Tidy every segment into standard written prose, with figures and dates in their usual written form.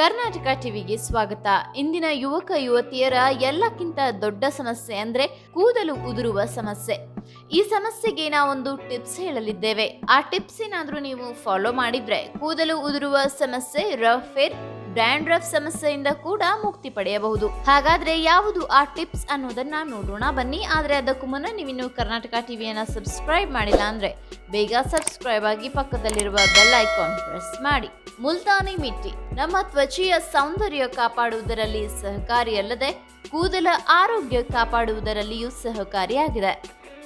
ಕರ್ನಾಟಕ ಟಿವಿಗೆ ಸ್ವಾಗತ. ಇಂದಿನ ಯುವಕ ಯುವತಿಯರ ಎಲ್ಲಕ್ಕಿಂತ ದೊಡ್ಡ ಸಮಸ್ಯೆ ಅಂದ್ರೆ ಕೂದಲು ಉದುರುವ ಸಮಸ್ಯೆ. ಈ ಸಮಸ್ಯೆಗೆ ನಾವೊಂದು ಟಿಪ್ಸ್ ಹೇಳಲಿದ್ದೇವೆ. ಆ ಟಿಪ್ಸ್ ಏನಾದ್ರೂ ನೀವು ಫಾಲೋ ಮಾಡಿದ್ರೆ ಕೂದಲು ಉದುರುವ ಸಮಸ್ಯೆ, ರಫ್ ಹೇರ್, ಡ್ಯಾಂಡ್ರಫ್ ಸಮಸ್ಯೆಯಿಂದ ಕೂಡ ಮುಕ್ತಿ ಪಡೆಯಬಹುದು. ಹಾಗಾದ್ರೆ ಯಾವುದು ಆ ಟಿಪ್ಸ್ ಅನ್ನೋದನ್ನ ನೋಡೋಣ ಬನ್ನಿ. ಆದ್ರೆ ಅದಕ್ಕೂ ಮುನ್ನ ನೀವಿನ್ನು ಕರ್ನಾಟಕ ಟಿವಿಯನ್ನ ಸಬ್ಸ್ಕ್ರೈಬ್ ಮಾಡಿಲ್ಲ ಅಂದ್ರೆ ಬೇಗ ಸಬ್ಸ್ಕ್ರೈಬ್ ಆಗಿ ಪಕ್ಕದಲ್ಲಿರುವ ಬೆಲ್ ಐಕಾನ್ ಪ್ರೆಸ್ ಮಾಡಿ. ಮುಲ್ತಾನಿ ಮಿಟ್ಟಿ ನಮ್ಮ ತ್ವಚೆಯ ಸೌಂದರ್ಯ ಕಾಪಾಡುವುದರಲ್ಲಿ ಸಹಕಾರಿಯಲ್ಲದೆ ಕೂದಲ ಆರೋಗ್ಯ ಕಾಪಾಡುವುದರಲ್ಲಿಯೂ ಸಹಕಾರಿಯಾಗಿದೆ.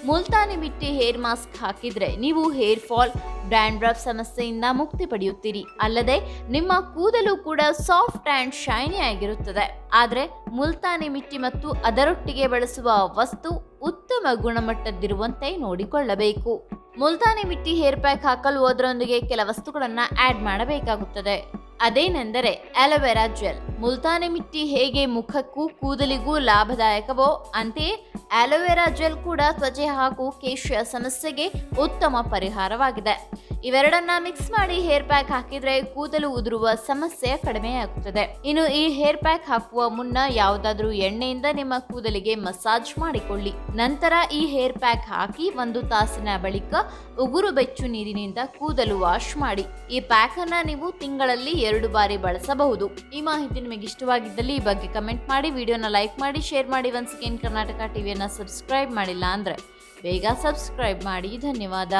ಮುಲ್ತಾನಿ ಮಿಟ್ಟಿ ಹೇರ್ ಮಾಸ್ಕ್ ಹಾಕಿದ್ರೆ ನೀವು ಹೇರ್ ಫಾಲ್, ಡ್ಯಾಂಡ್ರಫ್ ಸಮಸ್ಯೆಯಿಂದ ಮುಕ್ತಿ ಪಡೆಯುತ್ತೀರಿ. ಅಲ್ಲದೆ ನಿಮ್ಮ ಕೂದಲು ಕೂಡ ಸಾಫ್ಟ್ ಅಂಡ್ ಶೈನಿ ಆಗಿರುತ್ತದೆ. ಆದ್ರೆ ಮುಲ್ತಾನಿ ಮಿಟ್ಟಿ ಮತ್ತು ಅದರೊಟ್ಟಿಗೆ ಬಳಸುವ ವಸ್ತು ಉತ್ತಮ ಗುಣಮಟ್ಟದ್ದಿರುವಂತೆ ನೋಡಿಕೊಳ್ಳಬೇಕು. ಮುಲ್ತಾನಿ ಮಿಟ್ಟಿ ಹೇರ್ ಪ್ಯಾಕ್ ಹಾಕಲು ಅದರೊಂದಿಗೆ ಕೆಲ ವಸ್ತುಗಳನ್ನ ಆಡ್ ಮಾಡಬೇಕಾಗುತ್ತದೆ. ಅದೇನೆಂದರೆ ಅಲೋವೆರಾ ಜೆಲ್. ಮುಲ್ತಾನಿ ಮಿಟ್ಟಿ ಹೇಗೆ ಮುಖಕ್ಕೂ ಕೂದಲಿಗೂ ಲಾಭದಾಯಕವೋ ಅಂತೆಯೇ ಅಲೋವೆರಾ ಜೆಲ್ ಕೂಡ ತ್ವಚೆ ಹಾಗೂ ಕೇಶ ಸಮಸ್ಯೆಗೆ ಉತ್ತಮ ಪರಿಹಾರವಾಗಿದೆ. ಇವೆರಡನ್ನ ಮಿಕ್ಸ್ ಮಾಡಿ ಹೇರ್ ಪ್ಯಾಕ್ ಹಾಕಿದ್ರೆ ಕೂದಲು ಉದುರುವ ಸಮಸ್ಯೆ ಕಡಿಮೆಯಾಗುತ್ತದೆ. ಇನ್ನು ಈ ಹೇರ್ ಪ್ಯಾಕ್ ಹಾಕುವ ಮುನ್ನ ಯಾವುದಾದ್ರೂ ಎಣ್ಣೆಯಿಂದ ನಿಮ್ಮ ಕೂದಲಿಗೆ ಮಸಾಜ್ ಮಾಡಿಕೊಳ್ಳಿ. ನಂತರ ಈ ಹೇರ್ ಪ್ಯಾಕ್ ಹಾಕಿ 1 ತಾಸಿನ ಬಳಿಕ ಉಗುರು ಬೆಚ್ಚು ನೀರಿನಿಂದ ಕೂದಲು ವಾಶ್ ಮಾಡಿ. ಈ ಪ್ಯಾಕ್ ಅನ್ನ ನೀವು ತಿಂಗಳಲ್ಲಿ 2 ಬಾರಿ ಬಳಸಬಹುದು. ಈ ಮಾಹಿತಿ ನಿಮಗೆ ಇಷ್ಟವಾಗಿದ್ದಲ್ಲಿ ಈ ಬಗ್ಗೆ ಕಮೆಂಟ್ ಮಾಡಿ, ವಿಡಿಯೋನ ಲೈಕ್ ಮಾಡಿ, ಶೇರ್ ಮಾಡಿ. ಒನ್ಸ್ ಅಗೇನ್ ಕರ್ನಾಟಕ ಟಿವಿಯನ್ನ ಸಬ್ಸ್ಕ್ರೈಬ್ ಮಾಡಿಲ್ಲ ಅಂದ್ರೆ ಬೇಗ ಸಬ್ಸ್ಕ್ರೈಬ್ ಮಾಡಿ. ಧನ್ಯವಾದ.